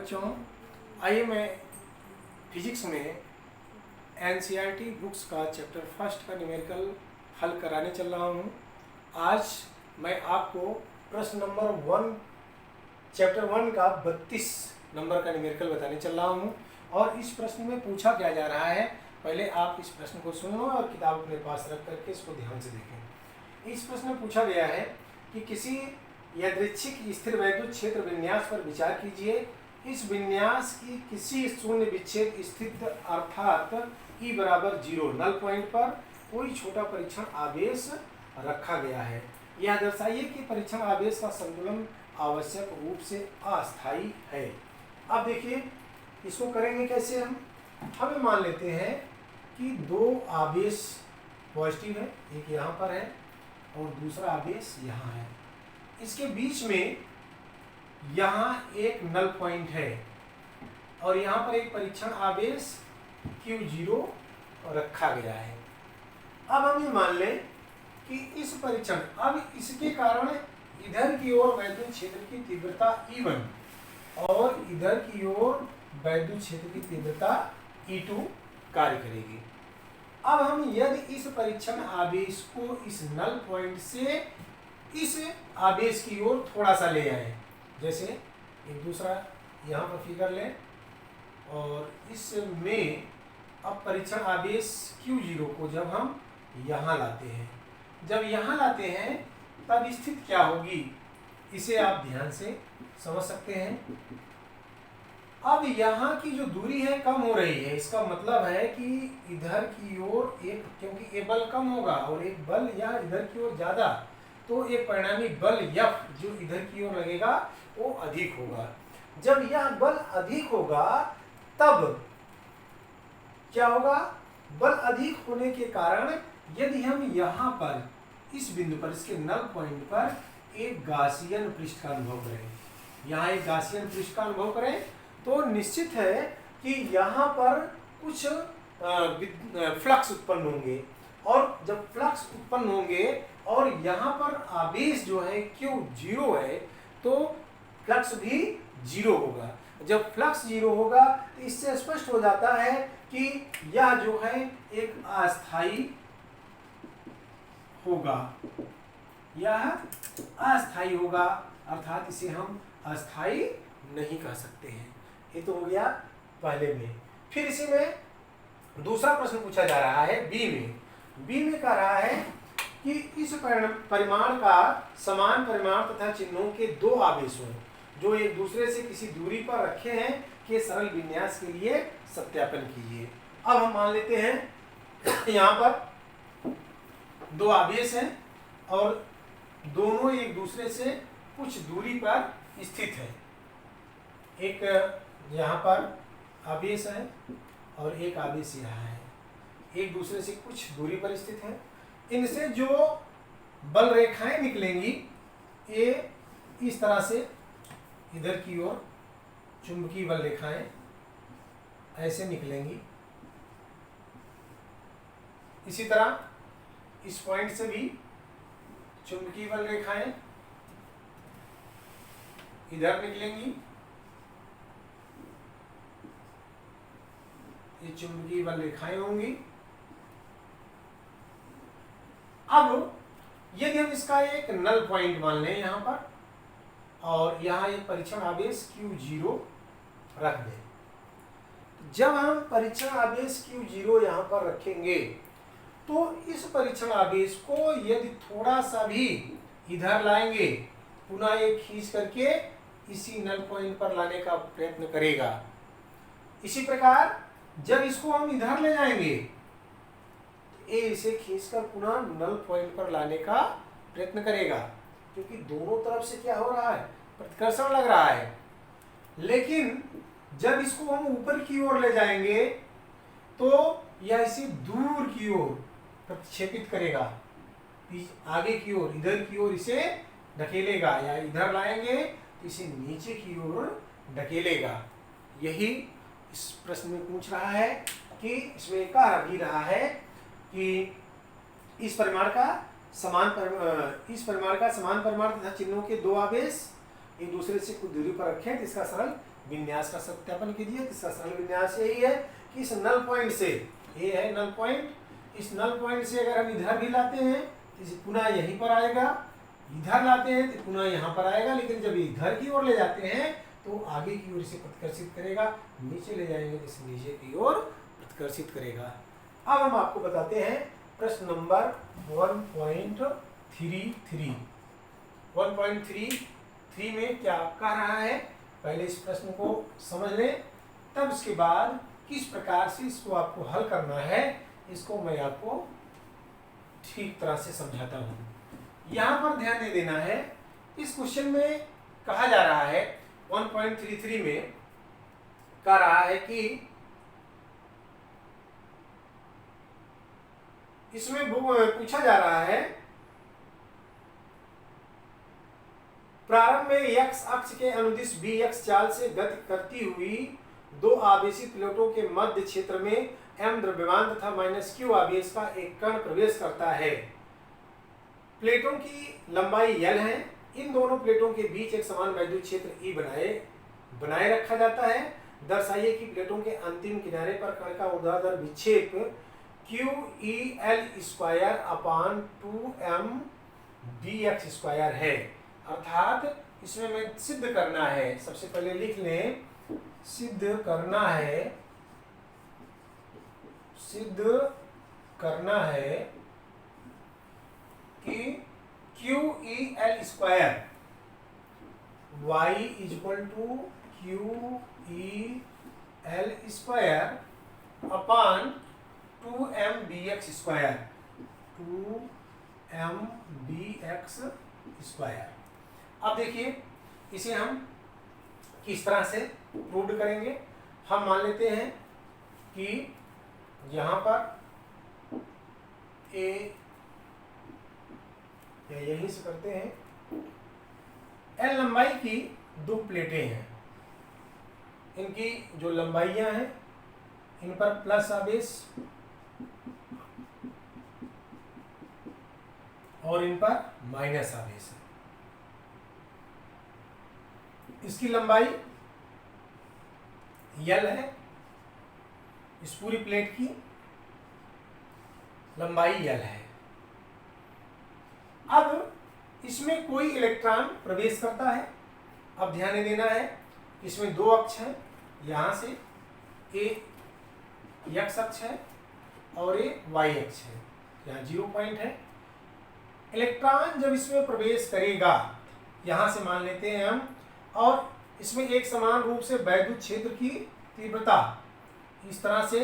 बच्चों, आइए मैं फिजिक्स में एनसीईआरटी बुक्स का चैप्टर फर्स्ट का न्यूमेरिकल हल कराने चल रहा हूँ। आज मैं आपको प्रश्न नंबर 1 चैप्टर 1 का 32 नंबर का न्यूमेरिकल बताने चल रहा हूँ। और इस प्रश्न में पूछा क्या जा रहा है, पहले आप इस प्रश्न को सुनो और किताब अपने पास रख करके इसको ध्यान से देखें। इस प्रश्न में पूछा गया है कि किसी यादृच्छिक स्थिर वैद्युत क्षेत्र विन्यास पर विचार कीजिए। इस विन्यास की किसी शून्य विच्छेद स्थित अर्थात E बराबर 0 नल पॉइंट पर कोई छोटा परीक्षण आवेश रखा गया है। यह दर्शाइए कि परीक्षण आवेश का संतुलन आवश्यक रूप से अस्थायी है। अब देखिए इसको करेंगे कैसे। हम मान लेते हैं कि दो आवेश पॉजिटिव है, एक यहाँ पर है और दूसरा आवेश यहाँ है। इसके बीच में यहाँ एक नल पॉइंट है और यहाँ पर एक परीक्षण आवेश Q0 रखा गया है। अब हम ये मान लें कि इस परीक्षण, अब इसके कारण इधर की ओर वैद्युत क्षेत्र की तीव्रता E1 और इधर की ओर वैद्युत क्षेत्र की तीव्रता E2 कार्य करेगी। अब हम यदि इस परीक्षण आवेश को इस नल पॉइंट से इस आवेश की ओर थोड़ा सा ले आए, जैसे एक दूसरा यहाँ पर फिगर लें और इसमें अब परीक्षण आवेश Q0 को जब हम यहाँ लाते हैं, जब यहाँ लाते हैं तब स्थिति क्या होगी, इसे आप ध्यान से समझ सकते हैं। अब यहाँ की जो दूरी है कम हो रही है, इसका मतलब है कि इधर की ओर एक, क्योंकि एक बल कम होगा और एक बल या इधर की ओर ज़्यादा, तो एक परिणामी बल F जो इधर की ओर लगेगा वो अधिक होगा। जब यह बल अधिक होगा तब क्या होगा, बल अधिक होने के कारण यदि हम यहाँ पर इस बिंदु पर, इसके नल पॉइंट पर एक गासियन पृष्ठ का अनुभव करें, यहाँ एक गासियन पृष्ठ का अनुभव करें, तो निश्चित है कि यहाँ पर कुछ फ्लक्स उत्पन्न होंगे और जब फ्लक्स उत्पन्न होंगे और यहाँ पर आवेश जो है Q0 है तो फ्लक्स भी 0 होगा। जब फ्लक्स 0 होगा तो इससे स्पष्ट हो जाता है कि यह जो है एक अस्थायी होगा, यह अस्थायी होगा, अर्थात इसे हम अस्थायी नहीं कह सकते हैं। ये तो हो गया पहले में। फिर इसी में दूसरा प्रश्न पूछा जा रहा है बी में कह रहा है कि इस परिमाण का समान परिमाण तथा चिन्हों के दो आवेशों जो एक दूसरे से किसी दूरी पर रखे हैं के सरल विन्यास के लिए सत्यापन कीजिए। अब हम मान लेते हैं यहाँ पर दो आवेश हैं और दोनों एक दूसरे से कुछ दूरी पर स्थित है। एक यहाँ पर आवेश है और एक आवेश यहाँ है, एक दूसरे से कुछ दूरी पर स्थित है। इनसे जो बल रेखाएं निकलेंगी ये इस तरह से इधर की ओर चुंबकीय बल रेखाएं ऐसे निकलेंगी। इसी तरह इस पॉइंट से भी चुंबकीय बल रेखाएं इधर निकलेंगी, ये चुंबकीय बल रेखाएं होंगी। अब यदि हम इसका एक नल पॉइंट मान लें यहाँ पर और यहाँ एक परीक्षण आवेश Q0 रख दें, जब हम परीक्षण आवेश Q0 यहाँ पर रखेंगे तो इस परीक्षण आवेश को यदि थोड़ा सा भी इधर लाएंगे, पुनः एक खींच करके इसी नल पॉइंट पर लाने का प्रयत्न करेगा। इसी प्रकार जब इसको हम इधर ले जाएंगे ये इसे खींचकर पुनः नल पॉइंट पर लाने का प्रयत्न करेगा, क्योंकि दोनों तरफ से क्या हो रहा है, प्रतिकर्षण लग रहा है। लेकिन जब इसको हम ऊपर की ओर ले जाएंगे तो यह इसे दूर की ओर प्रतिक्षेपित करेगा, आगे की ओर, इधर की ओर इसे ढकेलेगा, या इधर लाएंगे तो इसे नीचे की ओर ढकेलेगा। यही इस प्रश्न में पूछ रहा है कि इसमें कह भी रहा है कि इस परिमाण का समान परिमाण तथा चिन्हों के दो आवेश एक दूसरे से कुछ दूरी पर रखें तो इसका सरल विन्यास का सत्यापन कीजिए। इसका सरल विन्यास यही है कि इस नल पॉइंट से, ये है नल पॉइंट, इस नल पॉइंट से अगर हम इधर भी लाते हैं तो पुनः यहीं पर आएगा, इधर लाते हैं तो पुनः यहाँ पर आएगा, लेकिन जब इधर की ओर ले जाते हैं तो आगे की ओर इसे प्रतिकर्षित करेगा, नीचे ले जाएंगे तो इसे नीचे की ओर प्रतिकर्षित करेगा। अब हम आपको बताते हैं प्रश्न नंबर 1.33। 1.33 में क्या कह रहा है, पहले इस प्रश्न को समझ लें, तब उसके बाद किस प्रकार से इसको आपको हल करना है, इसको मैं आपको ठीक तरह से समझाता हूँ। यहाँ पर ध्यान दे देना है, इस क्वेश्चन में कहा जा रहा है 1.33 में कह रहा है कि इसमें पूछा जा रहा है प्रारंभ में x अक्ष के अनुदिश bx चाल से गति करती हुई दो आवेशित प्लेटों के मध्य क्षेत्र में m द्रव्यमान तथा -q आवेश का एक कण प्रवेश करता है। प्लेटों की लंबाई l है। इन दोनों प्लेटों के बीच एक समान वैद्युत क्षेत्र E बनाए रखा जाता है। दर्शाइए कि प्लेटों के अंतिम किनारे पर कण का ऊर्ध्वाधर विक्षेप QEL² 2m dx² है। अर्थात इसमें मैं सिद्ध करना है, सबसे पहले लिख लें, सिद्ध करना है कि QEL² y =QEL² अपान 2m dx², 2m dx²। अब देखिए इसे हम किस तरह से प्रूव करेंगे। हम मान लेते हैं कि यहाँ पर ए, या यहीं से करते हैं, एल लंबाई की दो प्लेटें हैं, इनकी जो लंबाइयां हैं इन पर प्लस आवेश और इन पर माइनस आवेश है। इसकी लंबाई L है, इस पूरी प्लेट की लंबाई L है। अब इसमें कोई इलेक्ट्रॉन प्रवेश करता है। अब ध्यान देना है, इसमें दो अक्ष हैं, यहाँ से एक x अक्ष है और एक y अक्ष है, यहाँ 0 पॉइंट है। इलेक्ट्रॉन जब इसमें प्रवेश करेगा, यहाँ से मान लेते हैं हम, और इसमें एक समान रूप से वैद्युत क्षेत्र की तीव्रता, इस तरह से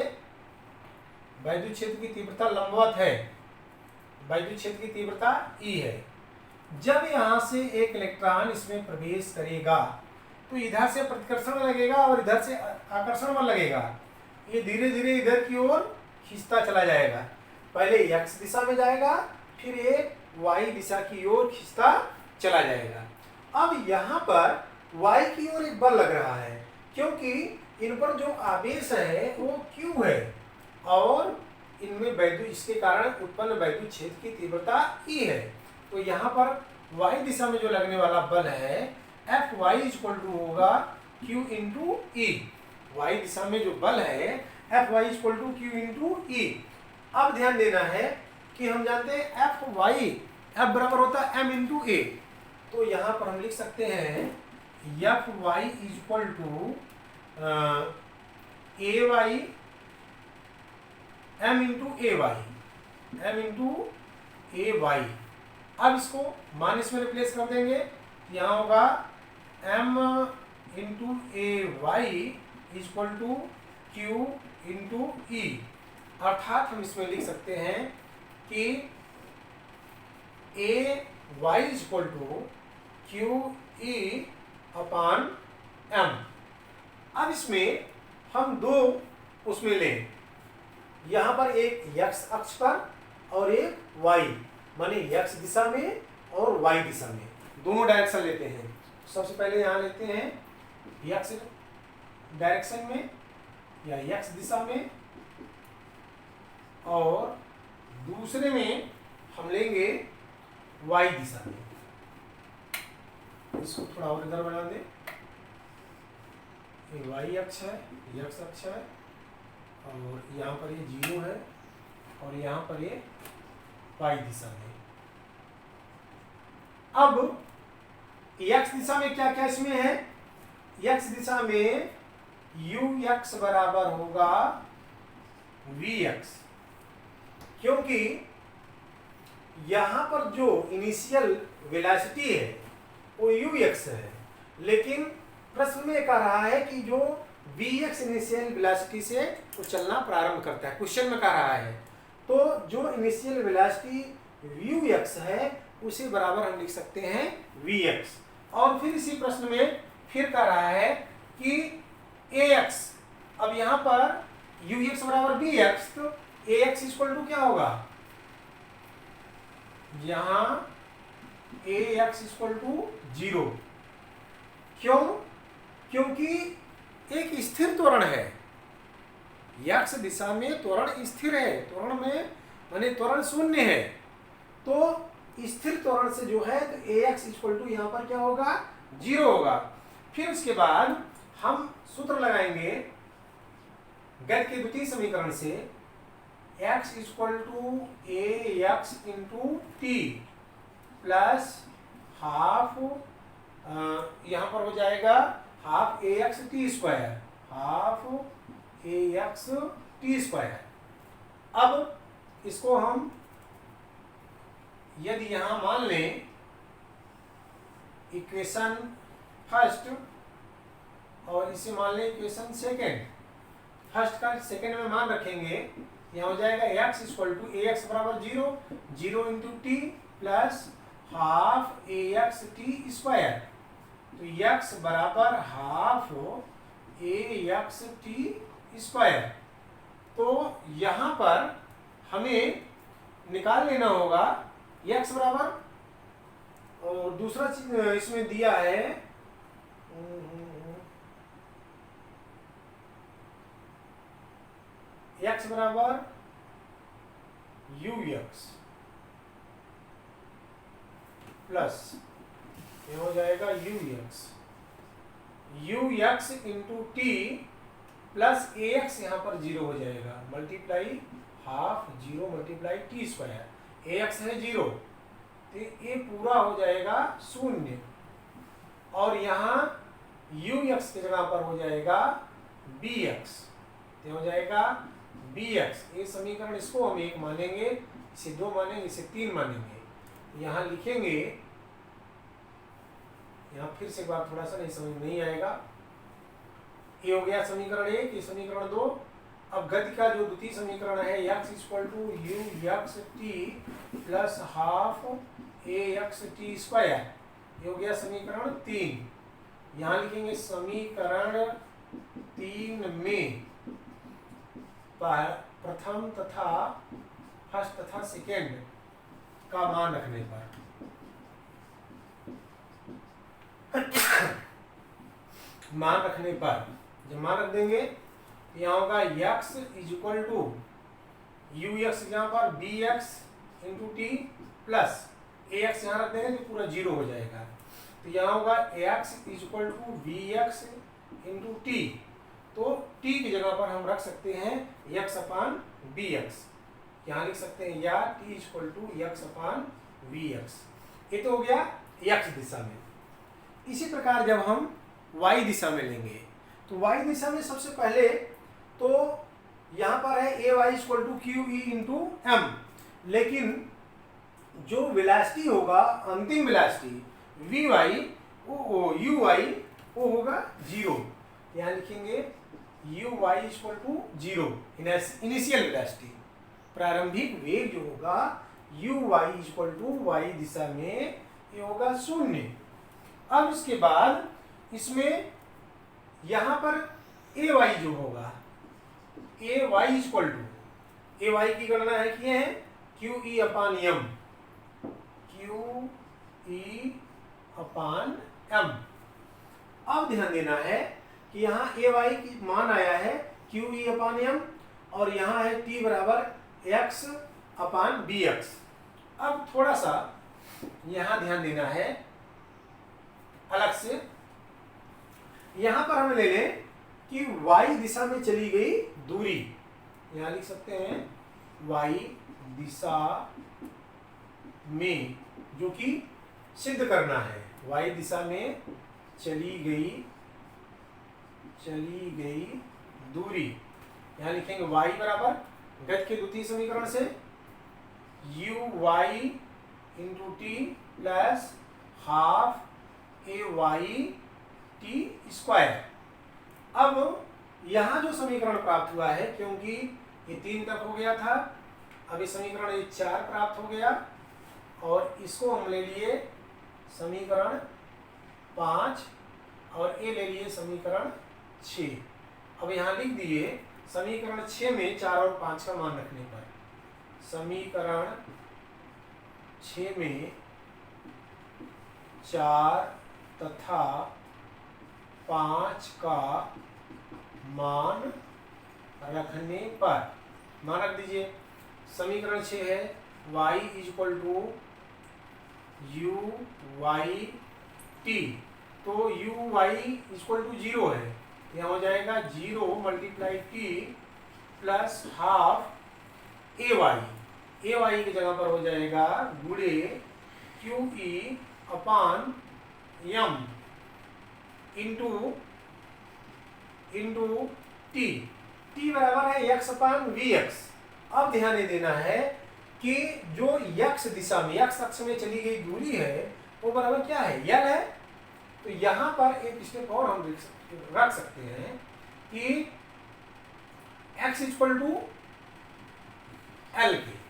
वैद्युत क्षेत्र की तीव्रता लंबवत है, वैद्युत क्षेत्र की तीव्रता E है। जब यहाँ से एक इलेक्ट्रॉन इसमें प्रवेश करेगा तो इधर से प्रतिकर्षण लगेगा और इधर से आकर्षण बल लगेगा। ये धीरे धीरे इधर की ओर खींचता चला जाएगा। पहले x दिशा में जाएगा, फिर ये y दिशा की ओर खींचता चला जाएगा। अब यहाँ पर y की ओर एक बल लग रहा है, क्योंकि इन पर जो आवेश है वो Q है और इनमें वैद्युत, इसके कारण उत्पन्न वैद्युत क्षेत्र की तीव्रता E है। तो यहाँ पर y दिशा में जो लगने वाला बल है Fy होगा Q × E। y दिशा में जो बल है Fy Q × E। अब ध्यान देना है कि हम जानते हैं F बराबर होता है m × A। तो यहाँ पर हम लिख सकते हैं Fy AY m × AY। अब इसको माइनस में रिप्लेस कर देंगे, यहाँ होगा m × AY Q × E। अर्थात हम इसमें लिख सकते हैं कि AY QE अपान m। अब इसमें हम दो उसमें लें, यहाँ पर एक x अक्ष पर और एक y, माने x दिशा में और y दिशा में, दोनों डायरेक्शन लेते हैं। सबसे पहले यहाँ लेते हैं x डायरेक्शन में या x दिशा में, और दूसरे में हम लेंगे y दिशा में। इसको थोड़ा और इधर बना दें। ये वाई अक्ष है, ये एक्स अक्ष है, और यहाँ पर ये 0 है, और यहाँ पर ये वाई दिशा में। अब x दिशा में क्या क्या इसमें है? x दिशा में ux बराबर होगा vx, क्योंकि यहां पर जो इनिशियल वेलोसिटी है वो ux है, लेकिन प्रश्न में कह रहा है कि जो vx इनिशियल वेलोसिटी से वो चलना प्रारंभ करता है, क्वेश्चन में कह रहा है। तो जो इनिशियल वेलोसिटी vux है उसे बराबर हम लिख सकते हैं vx। और फिर इसी प्रश्न में फिर कह रहा है कि ax, अब यहाँ पर ux बराबर bx, तो ax इक्वल टू क्या होगा? यहाँ ax इक्वल टू 0। क्यों? क्योंकि एक स्थिर त्वरण है, x दिशा में त्वरण स्थिर है, त्वरण में माने त्वरण शून्य है, तो स्थिर त्वरण से जो है तो ax इक्वल टू यहाँ पर क्या होगा? 0 होगा। फिर उसके बाद हम सूत्र लगाएंगे गति के द्वितीय समीकरण से, x equal to ax into T plus half, यहाँ पर हो जाएगा half ax T square, half ax T square. अब इसको हम यदि यहां मान लें इक्वेशन फर्स्ट और इसे मान लें इक्वेशन सेकेंड, फर्स्ट का सेकेंड में मान रखेंगे, यहाँ हो जाएगा x इक्वल टू ax बराबर 0, 0 into T plus half ax T square, तो x बराबर हाफ ax टी स्क्वायर। तो यहाँ पर हमें निकाल लेना होगा x बराबर, और दूसरा चीज इसमें दिया है x बराबर ux प्लस ये हो जाएगा ux into T plus ax यहाँ पर 0 हो जाएगा, multiply half 0 multiply T square, ax है 0, तो ये पूरा हो जाएगा 0, और यहाँ ux की जगह पर हो जाएगा bx, ये हो जाएगा bx। ये समीकरण, इसको हम 1 मानेंगे, इसे 2 मानेंगे, इसे 3 मानेंगे। यहाँ लिखेंगे, यहाँ फिर से बात थोड़ा सा नहीं समझ नहीं आएगा। ये हो गया समीकरण 1, ये समीकरण 2। अब गति का जो द्वितीय समीकरण है x equal to ux T plus half ax T square, ये हो गया समीकरण 3। यहाँ लिखेंगे समीकरण 3 में प्रथम तथा फर्स्ट तथा सेकेंड का मान रखने पर मान रखने पर जब मान रख देंगे, यहाँ होगा x is equal to ux यहाँ पर bx into T plus ax यहाँ रख देंगे तो पूरा 0 हो जाएगा, तो यहाँ होगा x is equal to bx into T, तो t की जगह पर हम रख सकते हैं x अपान bx, यहाँ लिख सकते हैं या t is equal to x upon bx। ये तो हो गया x दिशा में। इसी प्रकार जब हम y दिशा में लेंगे, तो y दिशा में सबसे पहले तो यहाँ पर है ay equal to Q E into M, लेकिन जो वेलोसिटी होगा, अंतिम वेलोसिटी vy uy वो होगा 0, यहाँ लिखेंगे uy equal to 0, initial velocity, प्रारंभिक वेग जो होगा uy इक्वल टू y दिशा में ये होगा 0। अब इसके बाद इसमें यहाँ पर ay जो होगा, ay इक्वल टू, ay की गणना है किए हैं Q E upon M, Q E upon M. अब ध्यान देना है कि यहाँ ay की मान आया है क्यू ई अपान एम, और यहाँ है t बराबर x अपान bx। अब थोड़ा सा यहाँ ध्यान देना है अलग से, यहाँ पर हम ले लें कि y दिशा में चली गई दूरी, यहां लिख सकते हैं y दिशा में, जो कि सिद्ध करना है, y दिशा में चली गई दूरी, यहां लिखेंगे y बराबर गति के द्वितीय समीकरण से uy into T plus half A Y T square. अब यहां जो समीकरण प्राप्त हुआ है, क्योंकि ये 3 तक हो गया था, अब ये समीकरण ये 4 प्राप्त हो गया, और इसको हम ले लिए समीकरण 5 और ये ले लिए समीकरण 6। अब यहाँ लिख दिए समीकरण 6 में 4 और 5 का मान रखने पर, समीकरण 6 में 4 तथा 5 का मान रखने पर, मान रख दीजिए। समीकरण 6 है y equal to U Y T, तो यू वाई इक्वल टू 0 है, यहाँ हो जाएगा 0 multiply T plus half A Y की जगह पर हो जाएगा गुणे Q E upon M into T बराबर है एक्स अपान वी एक्स। अब ध्यान देना है कि जो एक्स दिशा में, एक्स अक्ष में चली गई दूरी है वो बराबर क्या है, यल है। तो यहां पर एक स्टेप और हम रख सकते हैं कि x इक्वल टू एल के।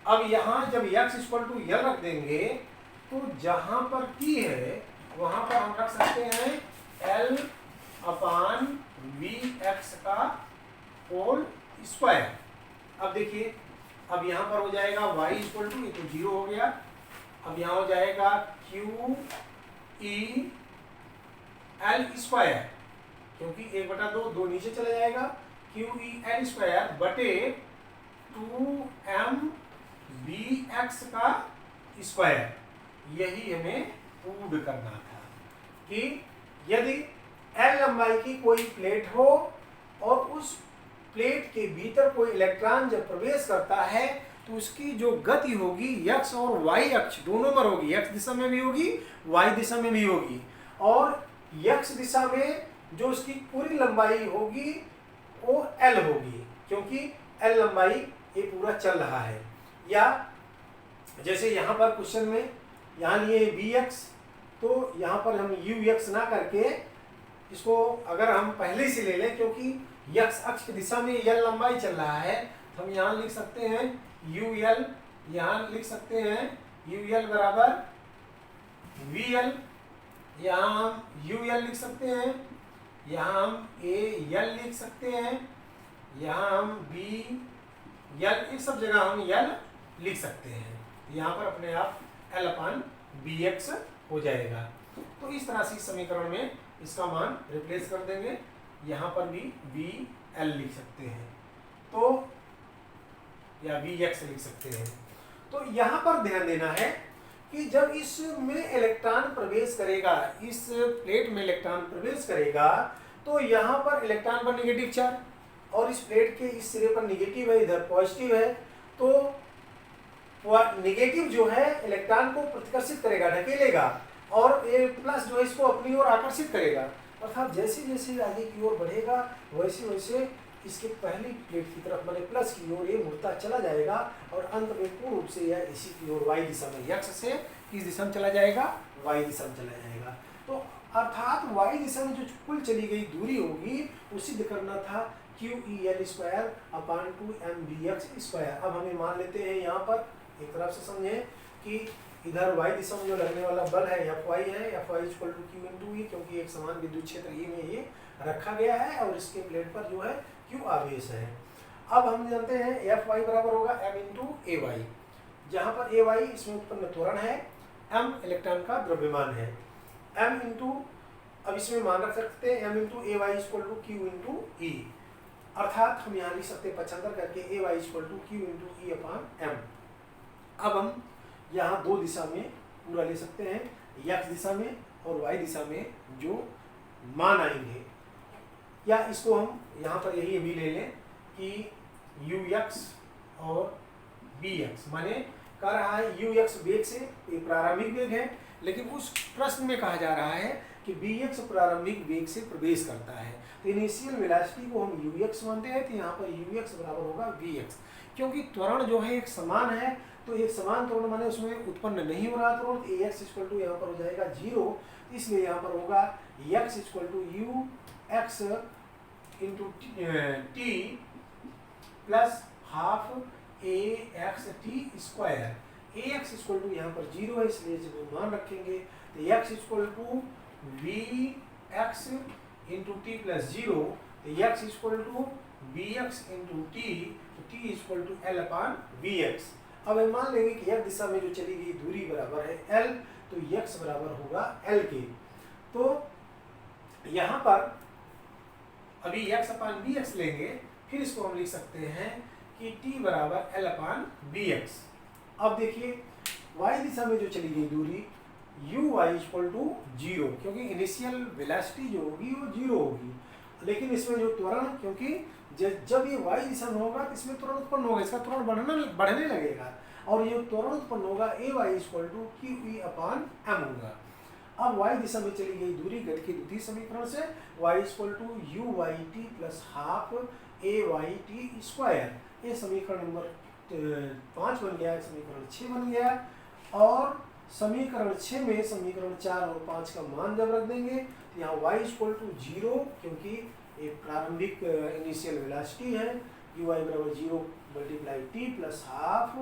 अब यहां जब x इक्वल टू यल रख देंगे तो जहां पर t है वहां पर हम रख सकते हैं l अपान वी एक्स का होल स्क्वायर। अब देखिए, अब यहां पर हो जाएगा y इक्वल टू, ये तो 0 हो गया, अब यहां हो जाएगा क्यू ई एल स्क्वायर, क्योंकि 1/2 2 नीचे चला जाएगा, क्यू ई एल स्क्वायर बटे 2m बी एक्स का स्क्वायर। यही हमें प्रूव करना था कि यदि एल लंबाई की कोई प्लेट हो और उस प्लेट के भीतर कोई इलेक्ट्रॉन जब प्रवेश करता है तो उसकी जो गति होगी x और y अक्ष दोनों पर होगी, x दिशा में भी होगी y दिशा में भी होगी, और x दिशा में जो उसकी पूरी लंबाई होगी वो l होगी, क्योंकि l लंबाई ये पूरा चल रहा है। या जैसे यहाँ पर क्वेश्चन में यहाँ लिए bx, तो यहाँ पर हम ux ना करके इसको अगर हम पहले से ले लें, क्योंकि x अक्ष की दिशा में l लंबाई चल रहा है, तो हम यहाँ लिख सकते हैं ul, यहाँ लिख सकते हैं ul बराबर vl, यहाँ हम ul लिख सकते हैं, यहाँ हम al लिख सकते हैं, यहाँ हम bl, इस सब जगह हम l लिख सकते हैं। यहाँ पर अपने आप l अपान bx हो जाएगा। तो इस तरह से इस समीकरण में इसका मान रिप्लेस कर देंगे, यहाँ पर भी bl लिख सकते हैं, तो या Vx लिख सकते हैं। तो यहाँ पर ध्यान देना है कि जब इसमें इलेक्ट्रॉन प्रवेश करेगा, इस प्लेट में इलेक्ट्रॉन प्रवेश करेगा, तो यहाँ पर इलेक्ट्रॉन पर निगेटिव चार्ज और इस प्लेट के इस सिरे पर निगेटिव है, इधर पॉजिटिव है, तो निगेटिव जो है इलेक्ट्रॉन को प्रतिकर्षित करेगा, ढकेलेगा, और ये प्लस जो है इसको अपनी ओर आकर्षित करेगा। अर्थात जैसे जैसे आगे की ओर बढ़ेगा वैसे वैसे इसके पहली प्लेट की तरफ माने प्लस की ओर ये मुड़ता चला जाएगा, और अंत में पूर्ण रूप से यह इसी की ओर y दिशा में, x से किस दिशा में चला जाएगा, y दिशा में चला जाएगा। तो अर्थात y दिशा में जो कुल चली गई दूरी होगी वो सिद्ध करना था QEL square upon 2mVx square. अब हमें मान लेते हैं यहाँ पर एक तरफ से समझें कि इधर y दिशा में जो लगने वाला बल है Fy है, Fy equal to Q into E, क्योंकि एक समान विद्युत क्षेत्र E में ये रखा गया है और इसके प्लेट पर जो है Q आवेश है। अब हम जानते हैं Fy बराबर होगा m इंटू ए वाई, जहाँ पर ए वाई इसमें उत्पन्न त्वरण है, m इलेक्ट्रॉन का द्रव्यमान है, m इंटू, अब इसमें मान रख सकते हैं m into A Y equal to Q into E, अर्थात हम यहाँ लिख सकते हैं पक्षांतर करके A Y equal to Q into E upon m। अब हम यहाँ दो दिशा में पूरा ले सकते हैं, x दिशा में और y दिशा में जो मान आएंगे या इसको हम यहाँ पर यही अभी ले लें कि यू एक्स और बी एक्स, माने कह रहा है यू एक्स वेग से, ये प्रारंभिक वेग है, लेकिन उस प्रश्न में कहा जा रहा है कि बी एक्स प्रारंभिक वेग से प्रवेश करता है। तो इनिशियल वेलोसिटी को हम यू एक्स मानते हैं, तो यहाँ पर यू एक्स बराबर होगा वी एक्स। क्योंकि त्वरण जो है एक समान है, तो एक समान त्वरण माने उसमें उत्पन्न नहीं हो रहा त्वरण, ए एक्स इक्वल टू यहाँ पर हो जाएगा 0, इसलिए यहाँ पर होगा X equal to U X into T plus half A X T square. A X equal to यहाँ पर 0 है, इसलिए जब मान रखेंगे तो X equal to V X into T plus 0, तो X equal to B X into T, तो T equal to L upon V X. अब हम मान लेंगे कि x दिशा में जो चली गई दूरी बराबर है l, तो x बराबर होगा l के। तो यहाँ पर अभी x अपान बी एक्स लेंगे, फिर इसको हम लिख सकते हैं कि t बराबर l अपान बी एक्स। अब देखिए y दिशा में जो चली गई दूरी u y इक्वल टू 0, क्योंकि इनिशियल वेलोसिटी जो होगी वो 0 होगी, लेकिन इसमें जो त्वरण, क्योंकि जब ये y दिशा में होगा तो इसमें त्वरण उत्पन्न होगा, इसका त्वरण बढ़ने लगेगा, और ये त्वरण उत्पन्न होगा A Y equal to Q E upon M होगा। अब y दिशा में चली गई दूरी गति के द्वितीय समीकरण से y equal to U Y T plus half A Y T square, ये समीकरण नंबर 5 बन गया, समीकरण 6 बन गया। और समीकरण 6 में समीकरण 4 और 5 का मान जब रख देंगे तो यहाँ y इक्वल टू 0, क्योंकि एक प्रारंभिक इनिशियल वेलोसिटी है, यू वाई बराबर 0 multiply T plus half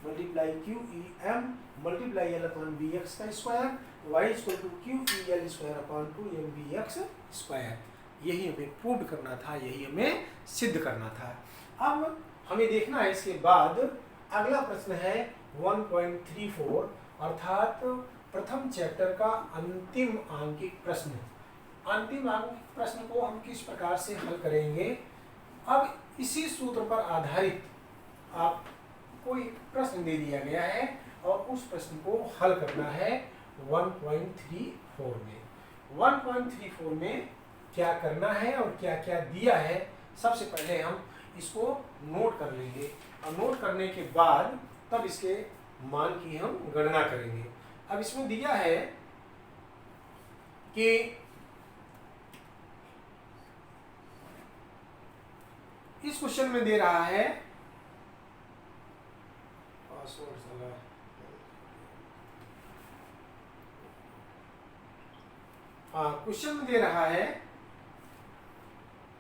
multiply Q E M multiply L upon B X का square, Y equal to Q E L square upon 2 M B X square. यही हमें prove करना था, यही हमें सिद्ध करना था। अब हमें देखना है इसके बाद अगला प्रश्न है 1.34, अर्थात प्रथम चैप्टर का अंतिम आंकिक प्रश्न। अंतिम आंकिक प्रश्न को हम किस प्रकार से हल करेंगे? अब इसी सूत्र पर आधारित आपको एक प्रश्न दे दिया गया है और उस प्रश्न को हल करना है 1.34 में। 1.34 में क्या करना है और क्या क्या दिया है, सबसे पहले हम इसको नोट कर लेंगे और नोट करने के बाद तब इसके मान की हम गणना करेंगे। अब इसमें दिया है कि इस क्वेश्चन में दे रहा है, क्वेश्चन में दे रहा है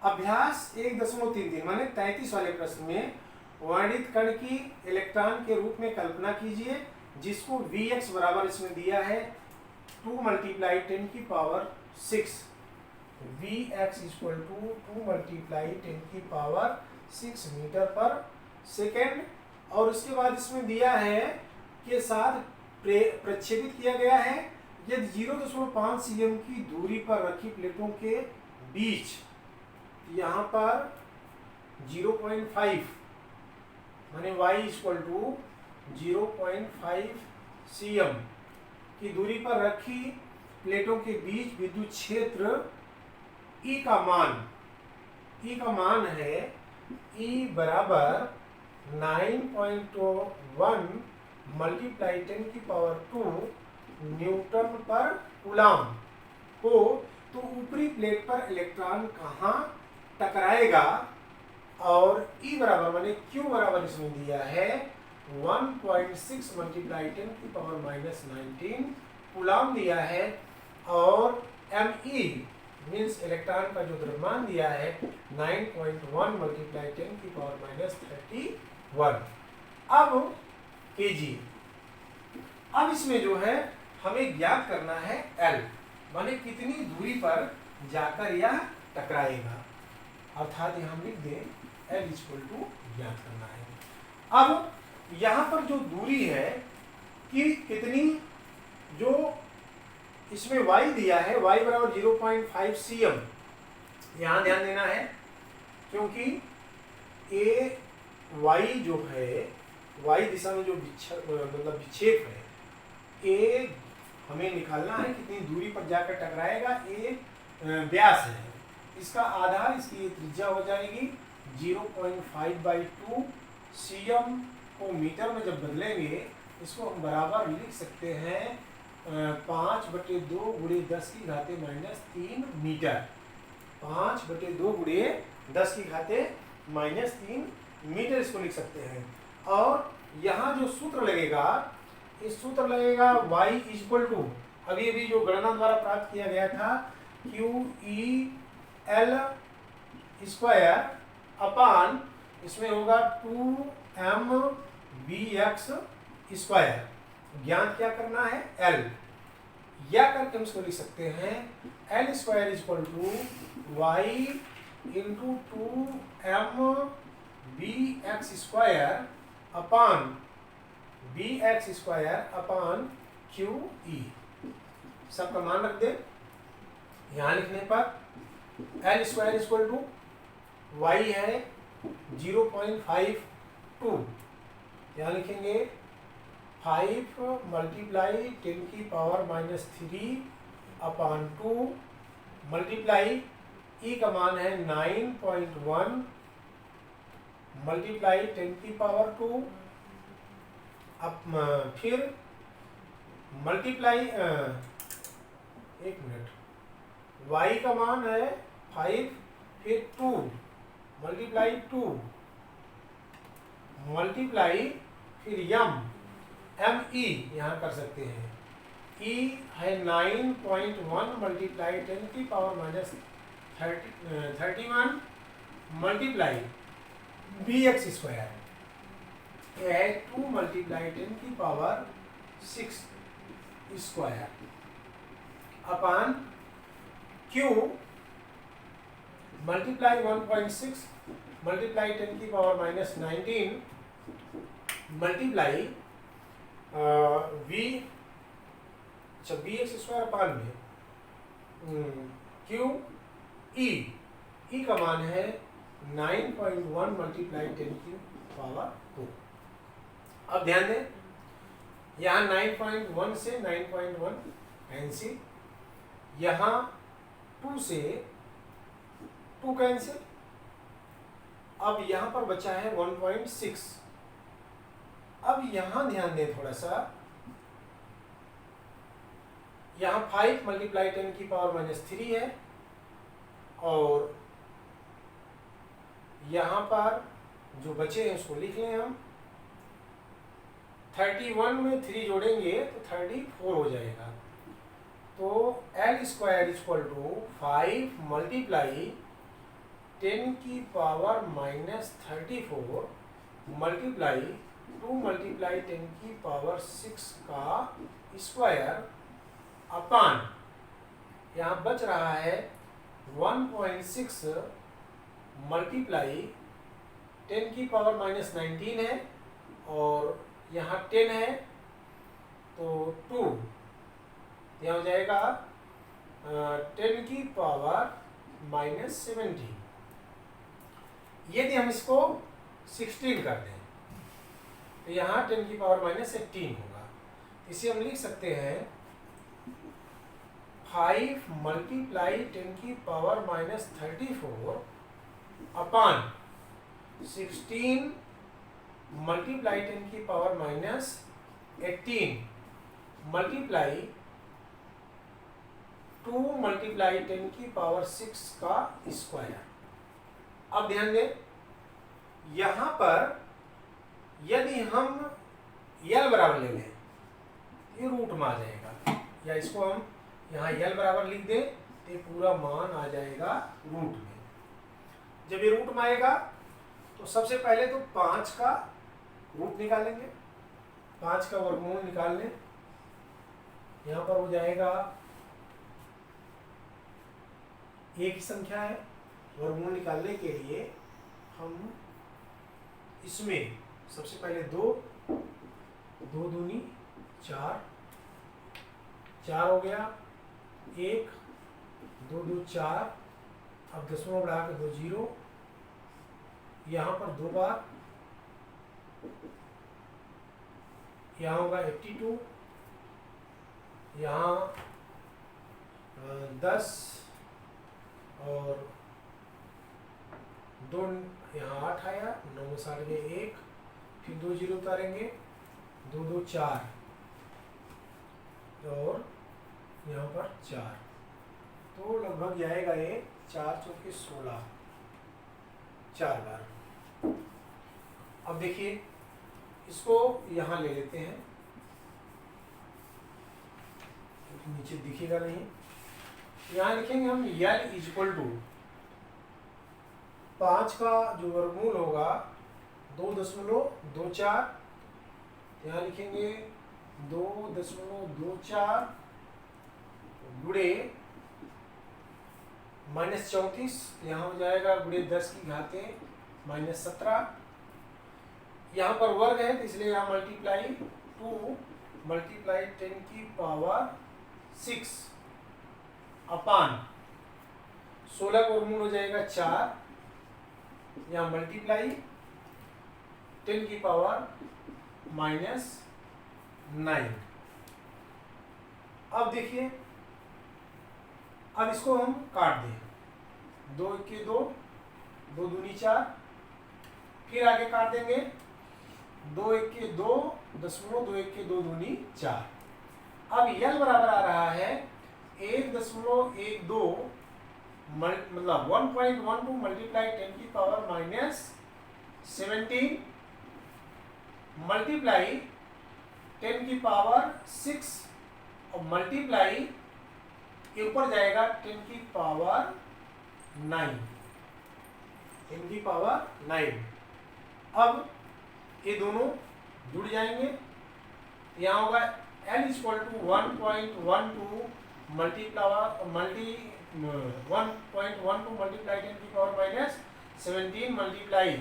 अभ्यास 1.33 माने 33 वाले प्रश्न में वर्णित कण की इलेक्ट्रॉन के रूप में कल्पना कीजिए जिसको Vx बराबर इसमें दिया है 2 × 10⁶। Vx इक्वल टू 2 × 10⁶ मीटर पर सेकेंड, और उसके बाद इसमें दिया है के साथ प्रक्षेपित किया गया है यदि 0.5 cm की दूरी पर रखी प्लेटों के बीच, यहाँ पर 0.5 माने y इक्वल टू 0.5 cm की दूरी पर रखी प्लेटों के बीच विद्युत क्षेत्र E का मान है E बराबर 9.1 × 10⁻² न्यूटन पर कूलम हो, तो ऊपरी प्लेट पर इलेक्ट्रॉन कहाँ टकराएगा, और E बराबर माने Q बराबर इसमें दिया है 1.6 × 10⁻⁻19 कूलम दिया है, और Me मीन्स इलेक्ट्रॉन का जो द्रव्यमान दिया है 9.1 × 10⁻31। अब kg, अब इसमें जो है हमें ज्ञात करना है L माने कितनी दूरी पर जाकर यह टकराएगा, अर्थात यहाँ हम लिख दें L इक्वल टू ज्ञात करना है। अब यहाँ पर जो दूरी है कि कितनी, जो इसमें y दिया है y बराबर 0.5 cm, यहाँ ध्यान देना है क्योंकि ए y जो है y दिशा में जो विक्षेप है, ए हमें निकालना है कितनी दूरी पर जाकर टकराएगा, ए व्यास है, इसका आधा इसकी त्रिज्या हो जाएगी 0.5/2। cm को मीटर में जब बदलेंगे इसको हम बराबर लिख सकते हैं 5/2 गुणे 10⁻³ मीटर। 5/2 गुणे 10⁻³ मीटर इसको लिख सकते हैं। और यहाँ जो सूत्र लगेगा, इस सूत्र लगेगा y इक्वल टू, अभी अभी जो गणना द्वारा प्राप्त किया गया था, QEL स्क्वायर अपान इसमें होगा 2mVx स्क्वायर। ज्ञात क्या करना है? L। या करके हम इसको लिख सकते हैं L square equal to y into 2mVx square upon Vx square upon QE। सबका मान रख दे। यहाँ लिखने पर L square equal to y है 0.52, यहाँ लिखेंगे 5 मल्टीप्लाई 10⁻³ अपान 2 मल्टीप्लाई E का मान है 9.1 मल्टीप्लाई 10⁻², अब फिर मल्टीप्लाई 1 मिनट, y का मान है 5, फिर 2 मल्टीप्लाई 2 मल्टीप्लाई फिर ME यहाँ कर सकते हैं, E है 9.1 मल्टीप्लाई 10⁻31 मल्टीप्लाई Vx स्क्वायर, यह है 2 multiply 10⁻6 square upon Q multiply 1.6 multiply 10⁻19 multiply Vx square अपान में QE का मान है 9.1 मल्टीप्लाई 10⁻²। अब ध्यान दें, यहाँ 9.1 से 9.1 कैंसिल, यहाँ 2 से 2 कैंसिल, अब यहाँ पर बचा है 1.6। अब यहाँ ध्यान दें थोड़ा सा, यहाँ 5 मल्टीप्लाई 10⁻³ है और यहाँ पर जो बचे हैं उसको लिख लें हम। 31 में 3 जोड़ेंगे तो 34 हो जाएगा। तो L square equal to 5 multiply 10⁻³ multiply 2 multiply 10⁻6 का स्क्वायर अपान, यहाँ बच रहा है 1.6 मल्टीप्लाई 10⁻19 है और यहाँ 10 है तो 2, यहाँ हो जाएगा 10⁻17। यदि हम इसको 16 कर दें तो यहाँ 10⁻18 होगा। इसे हम लिख सकते हैं 5 मल्टीप्लाई 10⁻34 अपान 16 मल्टीप्लाई 10⁻18 मल्टीप्लाई 2 मल्टीप्लाई 10⁻6 का स्क्वायर। अब ध्यान दें, यहाँ पर यदि हम L बराबर ले लें ये रूट में आ जाएगा, या इसको हम यहाँ L बराबर लिख दें तो पूरा मान आ जाएगा रूट में। जब ये रूट में आएगा तो सबसे पहले तो 5 का रूट निकालेंगे, 5 का वर्गमूल निकाल लें, यहाँ पर हो जाएगा एक ही संख्या है। वर्गमूल निकालने के लिए हम इसमें सबसे पहले 2 दूनी 4 हो गया, 1 2 2 4, अब दशमलव बढ़ा के 2 0, यहाँ पर 2 बार, यहाँ होगा 82, यहाँ 10 और 2 यहाँ 8 आया, 9 में 60 गए 1, फिर 2 जीरो उतारेंगे, 2 2 4 और यहाँ पर 4, तो लगभग आएगा ये 4 चौके 16, 4 बार। अब देखिए इसको यहाँ ले लेते हैं, नीचे दिखेगा नहीं, यहाँ लिखेंगे हम L इक्वल टू 5 का जो वर्गमूल होगा 2.24, यहाँ लिखेंगे 2.24 गुणे -34, यहाँ हो जाएगा गुणे 10 की घाते -17, यहाँ पर वर्ग है तो इसलिए यहाँ मल्टीप्लाई 2 मल्टीप्लाई 10 की पावर 6 अपान 16 का वर्गमूल हो जाएगा 4, यहाँ मल्टीप्लाई 10 की पावर -9। अब देखिए, अब इसको हम काट दें, 2 1 2, 2 दूनी 4, फिर आगे काट देंगे 2 1 2 दशमलव 2 1 2 दूनी 4। अब L बराबर आ रहा है 1.12 मतलब 1.12 मल्टीप्लाई 10 की पावर -17 मल्टीप्लाई 10 की पावर 6 और मल्टीप्लाई ये ऊपर जाएगा 10 की पावर 9, 10 की पावर 9। अब ये दोनों जुड़ जाएंगे, यहाँ होगा L इक्वल टू 1.12 मल्टीप्लाई 10 की पावर -17 मल्टीप्लाई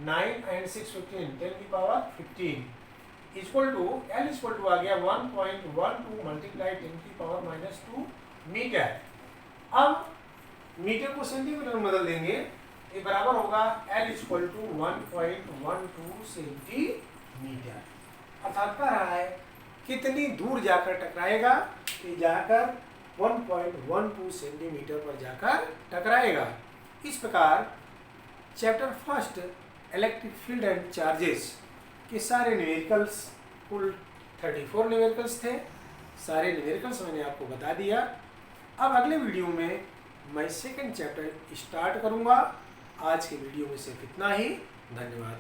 9 एंड 6 15 10 की power 15 equal to L equal to आ गया 1.12 मल्टीप्लाई 10 की पावर -2 मीटर। अब मीटर को सेंटीमीटर में बदल देंगे, ये बराबर होगा L इक्वल टू 1.12 सेंटीमीटर। अर्थात कह रहा है कितनी दूर जाकर टकराएगा, ये जाकर 1.12 सेंटीमीटर पर जाकर टकराएगा। इस प्रकार chapter first electric field and charges के सारे न्यूमेरिकल्स, कुल 34 न्यूमेरिकल्स थे, सारे न्यूमेरिकल्स मैंने आपको बता दिया। अब अगले वीडियो में मैं सेकंड चैप्टर स्टार्ट करूंगा। आज के वीडियो में सिर्फ इतना ही। धन्यवाद।